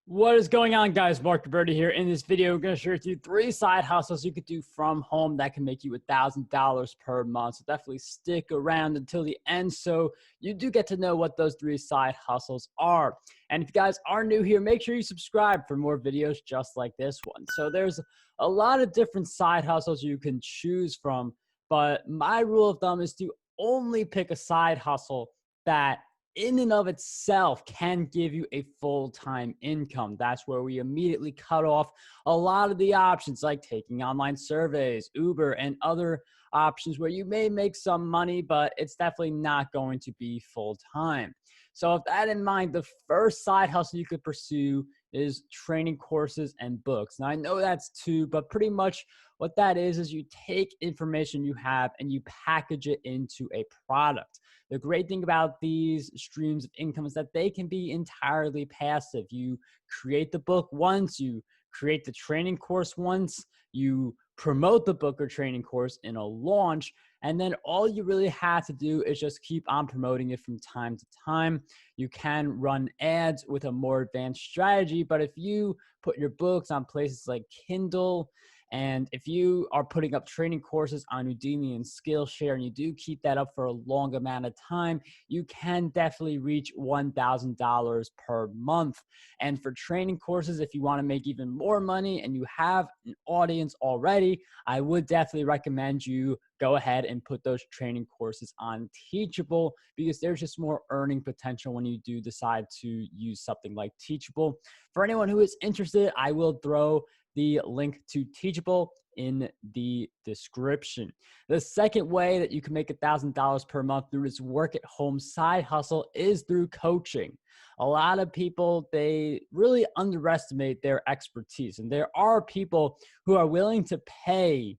What is going on, guys? Marc Guberti here. In this video, we're going to share with you 3 side hustles you could do from home that can make you $1,000 per month. So definitely stick around until the end so you do get to know what those 3 side hustles are. And if you guys are new here, make sure you subscribe for more videos just like this one. So there's a lot of different side hustles you can choose from, but my rule of thumb is to only pick a side hustle that in and of itself can give you a full-time income. That's where we immediately cut off a lot of the options like taking online surveys, Uber, and other options where you may make some money, but it's definitely not going to be full-time. So with that in mind, the first side hustle you could pursue is training courses and books. Now I know that's 2, but pretty much what that is you take information you have and you package it into a product. The great thing about these streams of income is that they can be entirely passive. You create the book once, you create the training course once, you promote the book or training course in a launch, and then all you really have to do is just keep on promoting it from time to time. You can run ads with a more advanced strategy, but if you put your books on places like Kindle, and if you are putting up training courses on Udemy and Skillshare, and you do keep that up for a long amount of time, you can definitely reach $1,000 per month. And for training courses, if you want to make even more money and you have an audience already, I would definitely recommend you go ahead and put those training courses on Teachable, because there's just more earning potential when you do decide to use something like Teachable. For anyone who is interested, I will throw the link to Teachable in the description. The second way that you can make $1,000 per month through this work at home side hustle is through coaching. A lot of people, they really underestimate their expertise, and there are people who are willing to pay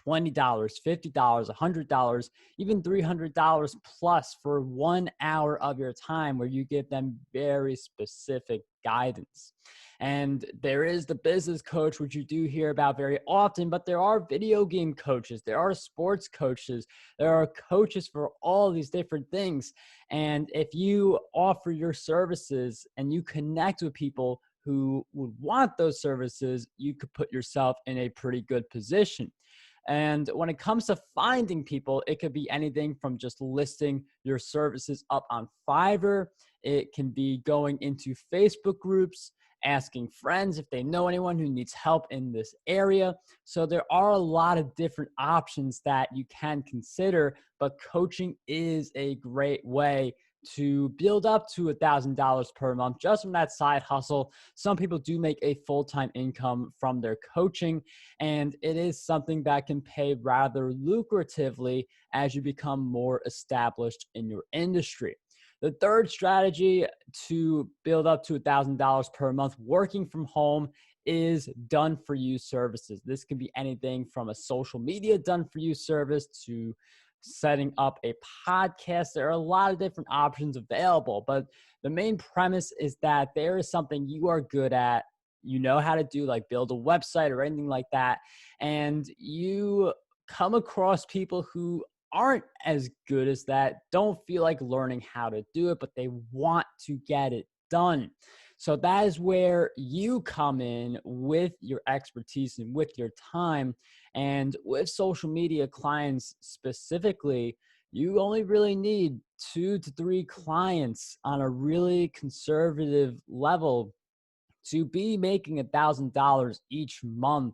$20, $50, $100, even $300 plus for 1 hour of your time where you give them very specific guidance. And there is the business coach, which you do hear about very often, but there are video game coaches, there are sports coaches, there are coaches for all these different things. And if you offer your services and you connect with people who would want those services, you could put yourself in a pretty good position. And when it comes to finding people, it could be anything from just listing your services up on Fiverr. It can be going into Facebook groups, asking friends if they know anyone who needs help in this area. So there are a lot of different options that you can consider, but coaching is a great way to build up to $1,000 per month just from that side hustle. Some people do make a full-time income from their coaching, and it is something that can pay rather lucratively as you become more established in your industry. The third strategy to build up to $1,000 per month working from home is done-for-you services. This can be anything from a social media done-for-you service to setting up a podcast. There are a lot of different options available, but the main premise is that there is something you are good at, you know how to do, like build a website or anything like that, and you come across people who aren't as good as that, don't feel like learning how to do it, but they want to get it done. So that is where you come in with your expertise and with your time. And with social media clients specifically, you only really need 2 to 3 clients on a really conservative level to be making $1,000 each month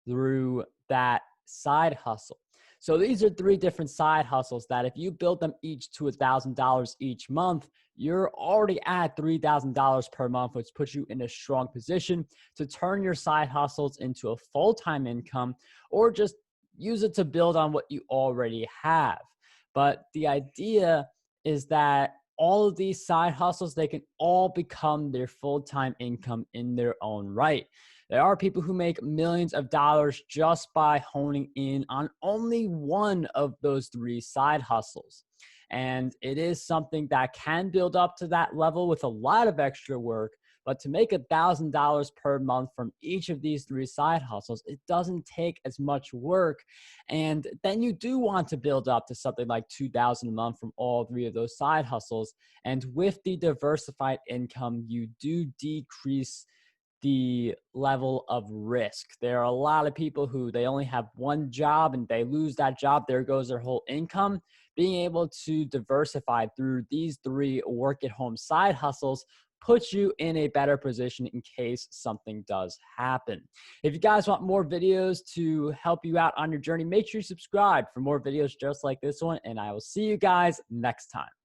through that side hustle. So these are 3 different side hustles that if you build them each to $1,000 each month, you're already at $3,000 per month, which puts you in a strong position to turn your side hustles into a full-time income, or just use it to build on what you already have. But the idea is that all of these side hustles, they can all become their full-time income in their own right. There are people who make millions of dollars just by honing in on only one of those 3 side hustles. And it is something that can build up to that level with a lot of extra work, But to make $1,000 per month from each of these three side hustles, it doesn't take as much work. And then you do want to build up to something like $2,000 a month from all three of those side hustles. And with the diversified income, you do decrease the level of risk. There are a lot of people who they only have one job and they lose that job, there goes their whole income. Being able to diversify through these three work at home side hustles puts you in a better position in case something does happen. If you guys want more videos to help you out on your journey, make sure you subscribe for more videos just like this one, and I will see you guys next time.